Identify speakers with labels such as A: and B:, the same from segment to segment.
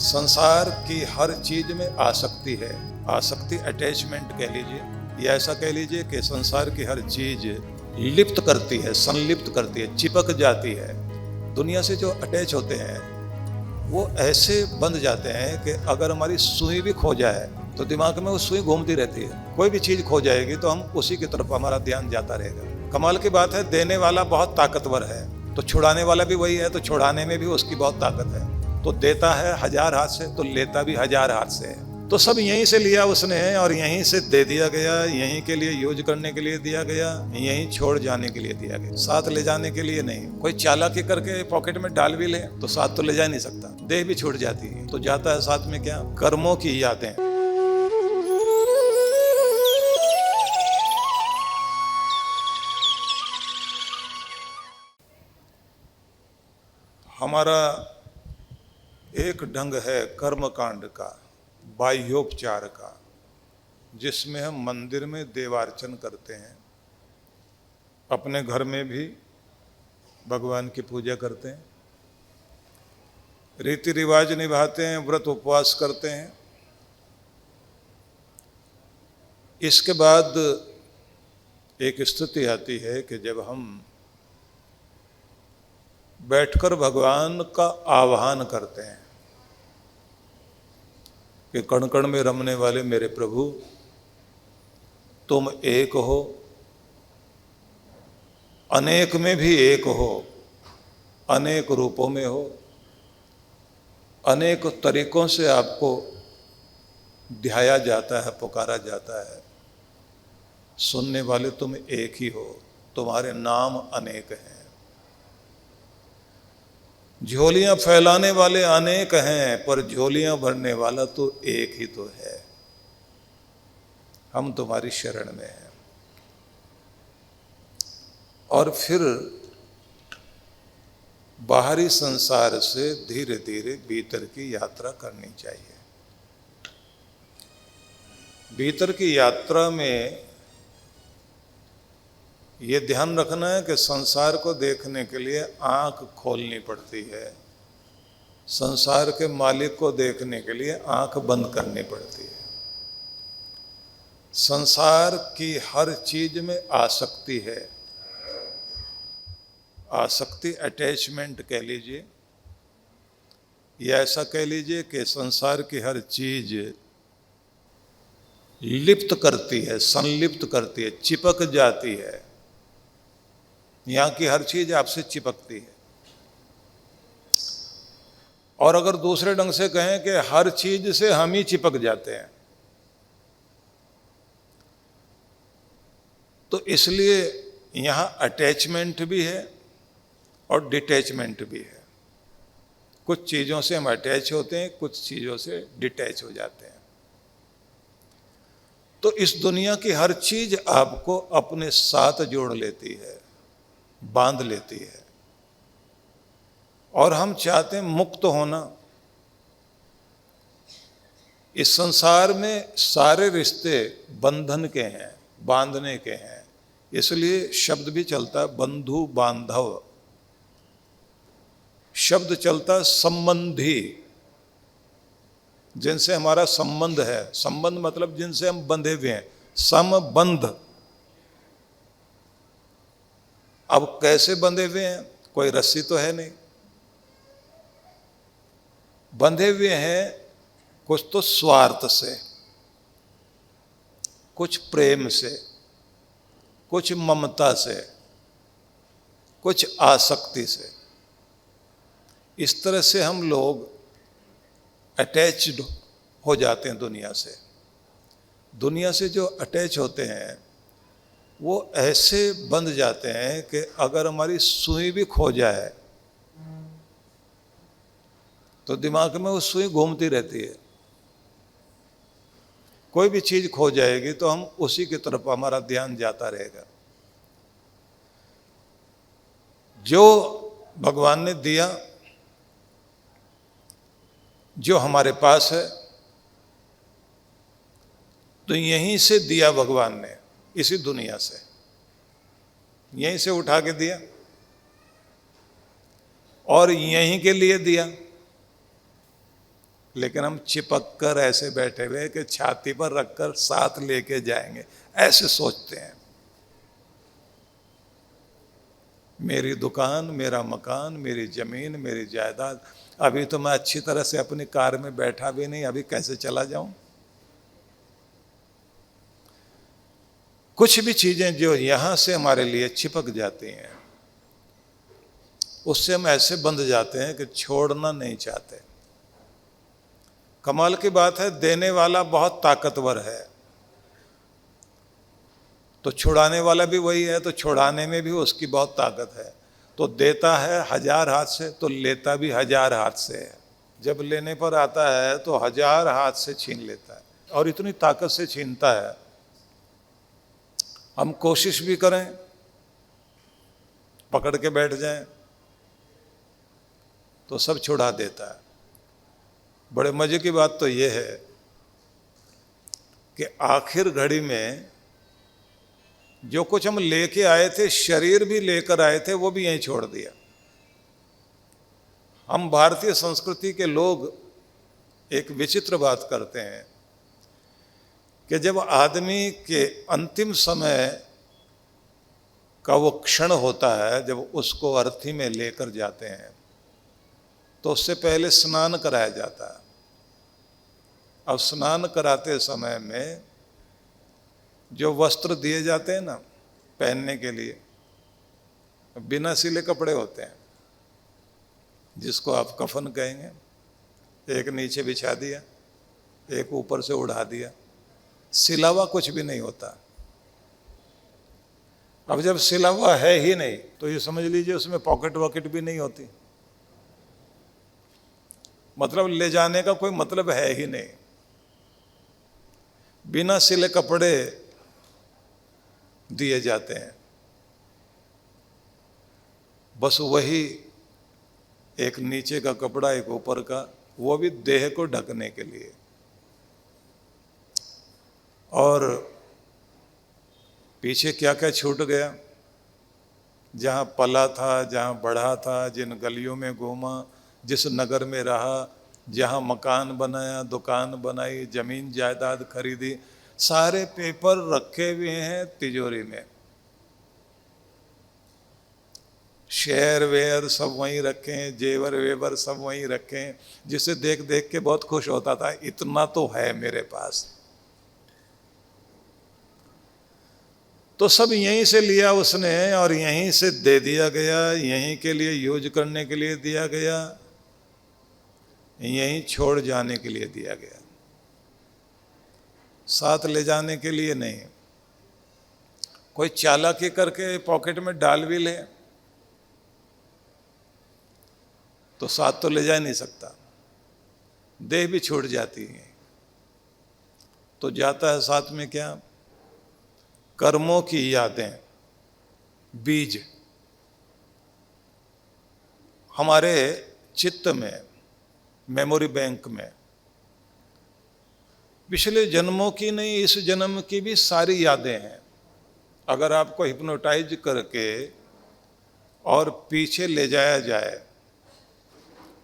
A: संसार की हर चीज में आसक्ति है। आसक्ति अटैचमेंट कह लीजिए या ऐसा कह लीजिए कि संसार की हर चीज लिप्त करती है, संलिप्त करती है, चिपक जाती है। दुनिया से जो अटैच होते हैं वो ऐसे बंध जाते हैं कि अगर हमारी सुई भी खो जाए तो दिमाग में वो सुई घूमती रहती है। कोई भी चीज खो जाएगी तो हम उसी की तरफ हमारा ध्यान जाता रहेगा। कमाल की बात है, देने वाला बहुत ताकतवर है तो छुड़ाने वाला भी वही है, तो छुड़ाने में भी उसकी बहुत ताकत है। तो देता है 1000 हाथ से तो लेता भी 1000 हाथ से है। तो सब यहीं से लिया उसने और यहीं से दे दिया गया, यहीं के लिए यूज करने के लिए दिया गया, यहीं छोड़ जाने के लिए दिया गया, साथ ले जाने के लिए नहीं। कोई चालाकी करके पॉकेट में डाल भी ले तो साथ तो ले जा नहीं सकता, देह भी छूट जाती है। तो जाता है साथ में क्या? कर्मों की यादें। हमारा एक ढंग है कर्मकांड का, बाह्योपचार का, जिसमें हम मंदिर में देवार्चन करते हैं, अपने घर में भी भगवान की पूजा करते हैं, रीति रिवाज निभाते हैं, व्रत उपवास करते हैं। इसके बाद एक स्थिति आती है कि जब हम बैठकर भगवान का आह्वान करते हैं कि कण कण में रमने वाले मेरे प्रभु, तुम एक हो, अनेक में भी एक हो, अनेक रूपों में हो, अनेक तरीकों से आपको ध्याया जाता है, पुकारा जाता है। सुनने वाले तुम एक ही हो, तुम्हारे नाम अनेक हैं। झोलियां फैलाने वाले अनेक हैं पर झोलियां भरने वाला तो एक ही तो है। हम तुम्हारी शरण में हैं। और फिर बाहरी संसार से धीरे धीरे भीतर की यात्रा करनी चाहिए। भीतर की यात्रा में ये ध्यान रखना है कि संसार को देखने के लिए आंख खोलनी पड़ती है, संसार के मालिक को देखने के लिए आंख बंद करनी पड़ती है। संसार की हर चीज में आसक्ति है। आसक्ति अटैचमेंट कह लीजिए या ऐसा कह लीजिए कि संसार की हर चीज लिप्त करती है, संलिप्त करती है, चिपक जाती है। यहाँ की हर चीज आपसे चिपकती है। और अगर दूसरे ढंग से कहें कि हर चीज से हम ही चिपक जाते हैं। तो इसलिए यहाँ अटैचमेंट भी है और डिटैचमेंट भी है। कुछ चीज़ों से हम अटैच होते हैं, कुछ चीज़ों से डिटैच हो जाते हैं। तो इस दुनिया की हर चीज आपको अपने साथ जोड़ लेती है, बांध लेती है। और हम चाहते हैं मुक्त होना। इस संसार में सारे रिश्ते बंधन के हैं, बांधने के हैं। इसलिए शब्द भी चलता है बंधु बांधव, शब्द चलता संबंधी, जिनसे हमारा संबंध है। संबंध मतलब जिनसे हम बंधे हुए हैं, समबंध। अब कैसे बंधे हुए हैं? कोई रस्सी तो है नहीं। बंधे हुए हैं कुछ तो स्वार्थ से, कुछ प्रेम से, कुछ ममता से, कुछ आसक्ति से। इस तरह से हम लोग अटैच्ड हो जाते हैं दुनिया से। दुनिया से जो अटैच होते हैं वो ऐसे बंध जाते हैं कि अगर हमारी सुई भी खो जाए तो दिमाग में वो सुई घूमती रहती है। कोई भी चीज खो जाएगी तो हम उसी की तरफ हमारा ध्यान जाता रहेगा। जो भगवान ने दिया, जो हमारे पास है, तो यहीं से दिया भगवान ने, इसी दुनिया से यहीं से उठा के दिया और यहीं के लिए दिया। लेकिन हम चिपक कर ऐसे बैठे हुए कि छाती पर रखकर साथ लेके जाएंगे, ऐसे सोचते हैं। मेरी दुकान, मेरा मकान, मेरी जमीन, मेरी जायदाद, अभी तो मैं अच्छी तरह से अपनी कार में बैठा भी नहीं, अभी कैसे चला जाऊं। कुछ भी चीजें जो यहां से हमारे लिए चिपक जाती हैं, उससे हम ऐसे बंध जाते हैं कि छोड़ना नहीं चाहते। कमाल की बात है, देने वाला बहुत ताकतवर है तो छुड़ाने वाला भी वही है, तो छुड़ाने में भी उसकी बहुत ताकत है। तो देता है 1000 हाथ से तो लेता भी 1000 हाथ से है। जब लेने पर आता है तो 1000 हाथ से छीन लेता है, और इतनी ताकत से छीनता है, हम कोशिश भी करें, पकड़ के बैठ जाएं तो सब छुड़ा देता है। बड़े मजे की बात तो यह है कि आखिर घड़ी में जो कुछ हम लेके आए थे, शरीर भी लेकर आए थे, वो भी यहीं छोड़ दिया। हम भारतीय संस्कृति के लोग एक विचित्र बात करते हैं कि जब आदमी के अंतिम समय का वो क्षण होता है, जब उसको अर्थी में लेकर जाते हैं, तो उससे पहले स्नान कराया जाता है। अब स्नान कराते समय में जो वस्त्र दिए जाते हैं ना पहनने के लिए, बिना सिले कपड़े होते हैं, जिसको आप कफन कहेंगे। एक नीचे बिछा दिया, एक ऊपर से उड़ा दिया, सिला हुआ कुछ भी नहीं होता। अब जब सिला हुआ है ही नहीं तो ये समझ लीजिए उसमें पॉकेट वॉकेट भी नहीं होती, मतलब ले जाने का कोई मतलब है ही नहीं। बिना सिले कपड़े दिए जाते हैं, बस वही एक नीचे का कपड़ा, एक ऊपर का, वो भी देह को ढकने के लिए। और पीछे क्या क्या छूट गया, जहाँ पला था, जहाँ बढ़ा था, जिन गलियों में घूमा, जिस नगर में रहा, जहाँ मकान बनाया, दुकान बनाई, जमीन जायदाद खरीदी, सारे पेपर रखे हुए हैं तिजोरी में। शेयर वेयर सब वहीं रखे हैं, जेवर वेवर सब वहीं रखे हैं, जिसे देख देख के बहुत खुश होता था, इतना तो है मेरे पास। तो सब यहीं से लिया उसने और यहीं से दे दिया गया, यहीं के लिए यूज करने के लिए दिया गया, यहीं छोड़ जाने के लिए दिया गया, साथ ले जाने के लिए नहीं। कोई चालाकी करके पॉकेट में डाल भी ले तो साथ तो ले जा नहीं सकता, देह भी छूट जाती है। तो जाता है साथ में क्या, कर्मों की यादें, बीज हमारे चित्त में, मेमोरी बैंक में पिछले जन्मों की नहीं, इस जन्म की भी सारी यादें हैं। अगर आपको हिप्नोटाइज करके और पीछे ले जाया जाए,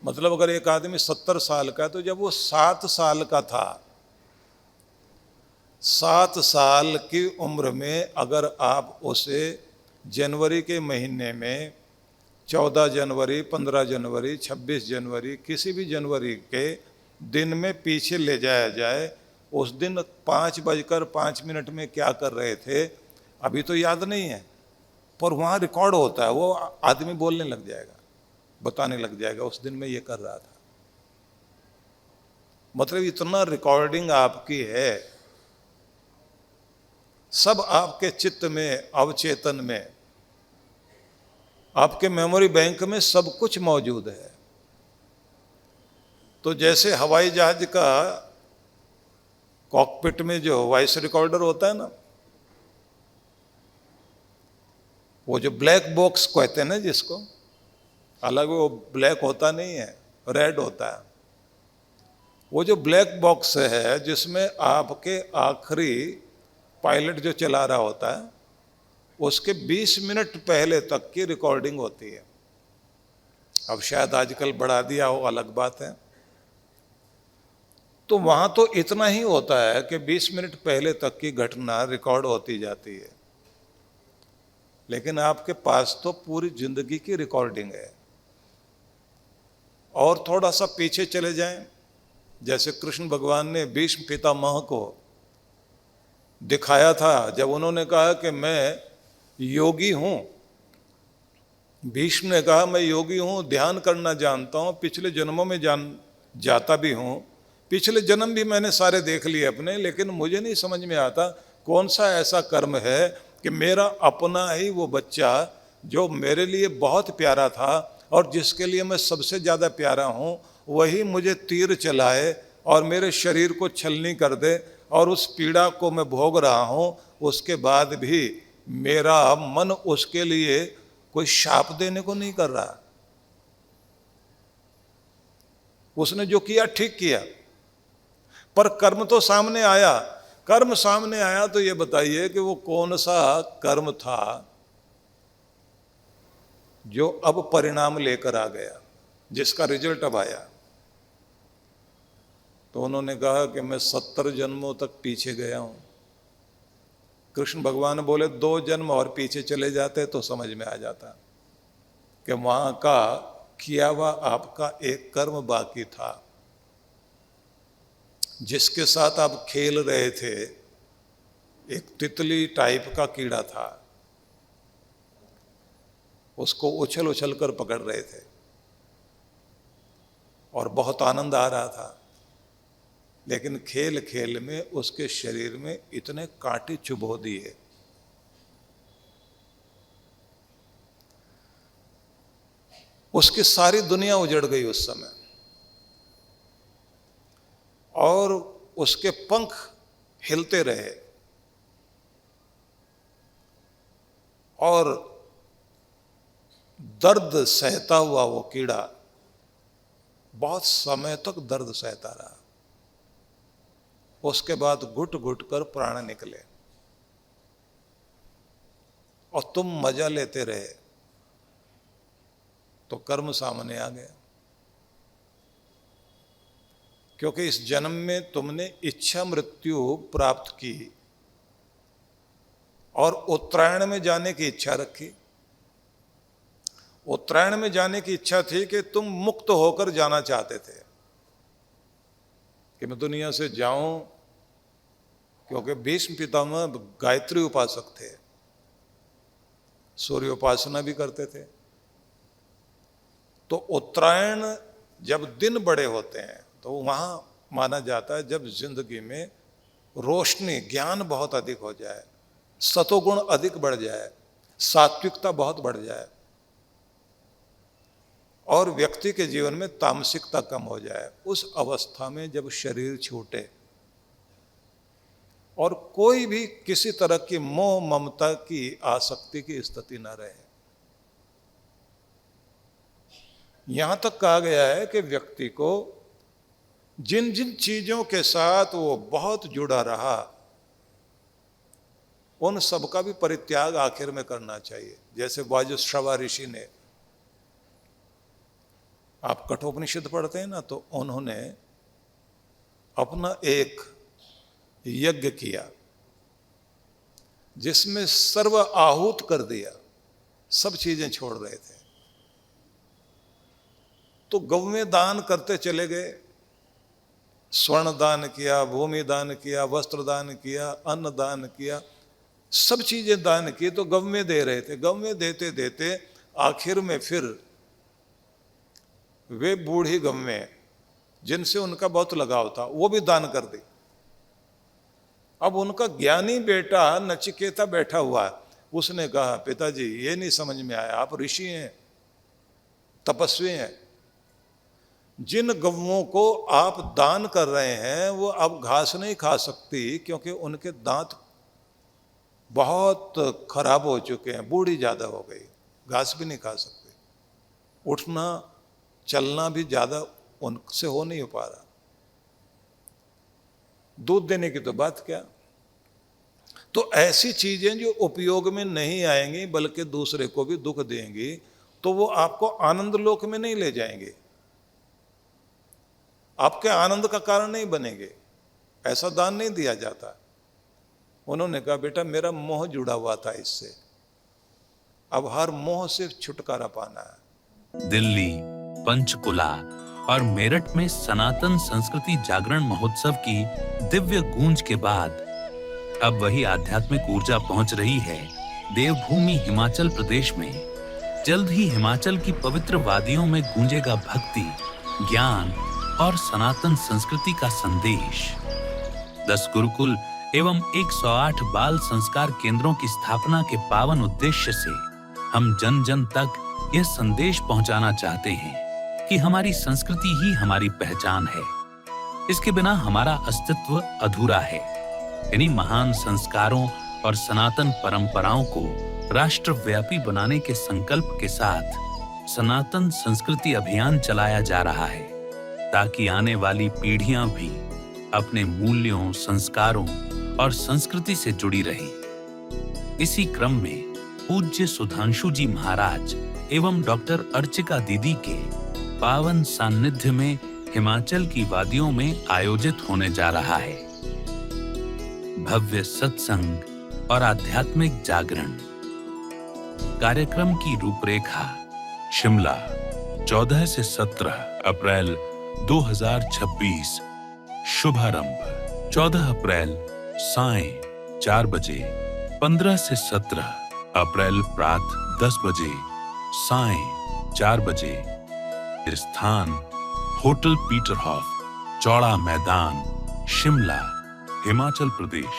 A: मतलब अगर एक आदमी 70 साल का है तो जब वो 7 साल का था, 7 साल की उम्र में अगर आप उसे जनवरी के महीने में 14 जनवरी, 15 जनवरी, 26 जनवरी, किसी भी जनवरी के दिन में पीछे ले जाया जाए, उस दिन 5:05 में क्या कर रहे थे अभी तो याद नहीं है, पर वहाँ रिकॉर्ड होता है, वो आदमी बोलने लग जाएगा, बताने लग जाएगा उस दिन में ये कर रहा था। मतलब इतना रिकॉर्डिंग आपकी है, सब आपके चित्त में, अवचेतन में, आपके मेमोरी बैंक में सब कुछ मौजूद है। तो जैसे हवाई जहाज का कॉकपिट में जो वॉइस रिकॉर्डर होता है ना, वो जो ब्लैक बॉक्स कहते हैं ना जिसको, अलग वो ब्लैक होता नहीं है, रेड होता है, वो जो ब्लैक बॉक्स है जिसमें आपके आखिरी पायलट जो चला रहा होता है उसके 20 मिनट पहले तक की रिकॉर्डिंग होती है। अब शायद आजकल बढ़ा दिया हो, अलग बात है, तो वहां तो इतना ही होता है कि 20 मिनट पहले तक की घटना रिकॉर्ड होती जाती है, लेकिन आपके पास तो पूरी जिंदगी की रिकॉर्डिंग है। और थोड़ा सा पीछे चले जाएं, जैसे कृष्ण भगवान ने भीष्म पितामह को दिखाया था जब उन्होंने कहा कि मैं योगी हूं। भीष्म ने कहा मैं योगी हूं, ध्यान करना जानता हूं, पिछले जन्मों में जाता भी हूं, पिछले जन्म भी मैंने सारे देख लिए अपने, लेकिन मुझे नहीं समझ में आता कौन सा ऐसा कर्म है कि मेरा अपना ही वो बच्चा जो मेरे लिए बहुत प्यारा था और जिसके लिए मैं सबसे ज़्यादा प्यारा हूँ, वही मुझे तीर चलाए और मेरे शरीर को छलनी कर दे और उस पीड़ा को मैं भोग रहा हूँ, उसके बाद भी मेरा मन उसके लिए कोई शाप देने को नहीं कर रहा। उसने जो किया ठीक किया, पर कर्म तो सामने आया। कर्म सामने आया तो ये बताइए कि वो कौन सा कर्म था जो अब परिणाम लेकर आ गया, जिसका रिजल्ट अब आया। तो उन्होंने कहा कि मैं 70 जन्मों तक पीछे गया हूं। कृष्ण भगवान बोले 2 जन्म और पीछे चले जाते तो समझ में आ जाता कि वहां का किया हुआ आपका एक कर्म बाकी था, जिसके साथ आप खेल रहे थे। एक तितली टाइप का कीड़ा था, उसको उछल उछल कर पकड़ रहे थे और बहुत आनंद आ रहा था, लेकिन खेल खेल में उसके शरीर में इतने कांटे चुभो दिए। उसकी सारी दुनिया उजड़ गई उस समय, और उसके पंख हिलते रहे और दर्द सहता हुआ वो कीड़ा बहुत समय तक दर्द सहता रहा। उसके बाद घुट घुट कर प्राण निकले और तुम मजा लेते रहे, तो कर्म सामने आ गया। क्योंकि इस जन्म में तुमने इच्छा मृत्यु प्राप्त की और उत्तरायण में जाने की इच्छा रखी। उत्तरायण में जाने की इच्छा थी कि तुम मुक्त होकर जाना चाहते थे कि मैं दुनिया से जाऊं, क्योंकि भीष्म पितामह गायत्री उपासक थे, सूर्य उपासना भी करते थे। तो उत्तरायण जब दिन बड़े होते हैं तो वहां माना जाता है जब जिंदगी में रोशनी, ज्ञान बहुत अधिक हो जाए, सतोगुण अधिक बढ़ जाए, सात्विकता बहुत बढ़ जाए और व्यक्ति के जीवन में तामसिकता कम हो जाए, उस अवस्था में जब शरीर छूटे और कोई भी किसी तरह की मोह ममता की आसक्ति की स्थिति न रहे। यहां तक कहा गया है कि व्यक्ति को जिन जिन चीजों के साथ वो बहुत जुड़ा रहा, उन सब का भी परित्याग आखिर में करना चाहिए। जैसे वाजुश्रवा ऋषि ने, आप कठोपनिषद पढ़ते हैं ना, तो उन्होंने अपना एक यज्ञ किया जिसमें सर्व आहूत कर दिया, सब चीजें छोड़ रहे थे। तो गौवें दान करते चले गए, स्वर्ण दान किया, भूमि दान किया, वस्त्र दान किया, अन्न दान किया, सब चीजें दान की। तो गौवें दे रहे थे, गौवें देते देते आखिर में फिर वे बूढ़ी गौवें जिनसे उनका बहुत लगाव था, वो भी दान कर दी। अब उनका ज्ञानी बेटा नचिकेता बैठा हुआ है, उसने कहा पिताजी ये नहीं समझ में आया, आप ऋषि हैं, तपस्वी हैं, जिन गौओं को आप दान कर रहे हैं वो अब घास नहीं खा सकती, क्योंकि उनके दांत बहुत खराब हो चुके हैं, बूढ़ी ज्यादा हो गई, घास भी नहीं खा सकती, उठना चलना भी ज्यादा उनसे हो नहीं पा रहा, दूध देने की तो बात क्या। तो ऐसी चीजें जो उपयोग में नहीं आएंगी बल्कि दूसरे को भी दुख देंगी, तो वो आपको आनंद लोक में नहीं ले जाएंगे, आपके आनंद का कारण नहीं बनेंगे। ऐसा दान नहीं दिया जाता। उन्होंने कहा बेटा मेरा मोह जुड़ा हुआ था इससे, अब हर मोह से छुटकारा पाना है।
B: दिल्ली, पंचकुला और मेरठ में सनातन संस्कृति जागरण महोत्सव की दिव्य गूंज के बाद अब वही आध्यात्मिक ऊर्जा पहुंच रही है देवभूमि हिमाचल प्रदेश में। जल्द ही हिमाचल की पवित्र वादियों में गूंजेगा भक्ति, ज्ञान और सनातन संस्कृति का संदेश। 10 गुरुकुल एवं 108 बाल संस्कार केंद्रों की स्थापना के पावन उद्देश्य से हम जन जन तक यह संदेश पहुंचाना चाहते हैं कि हमारी संस्कृति ही हमारी पहचान है। इसके बिना हमारा अस्तित्व अधूरा है। इन्हीं महान संस्कारों और सनातन परंपराओं को राष्ट्रव्यापी बनाने के संकल्प के साथ सनातन संस्कृति अभियान चलाया जा रहा है, ताकि आने वाली पीढ़ियां भी अपने मूल्यों, संस्कारों और संस्कृति से जुड़ी रहें। इसी क्रम में पूज्य सुधांशु जी महाराज एवं डॉक्टर अर्चिका दीदी के पावन सान्निध्य में हिमाचल की वादियों में आयोजित होने जा रहा है भव्य सत्संग और आध्यात्मिक जागरण। कार्यक्रम की रूपरेखा शिमला 14 से 17 अप्रैल 2026। शुभारंभ 14 अप्रैल सायं 4 बजे, 15 से 17 अप्रैल प्रात 10 बजे, सायं 4 बजे। स्थान होटल पीटरहॉफ, चौड़ा मैदान, शिमला, हिमाचल प्रदेश।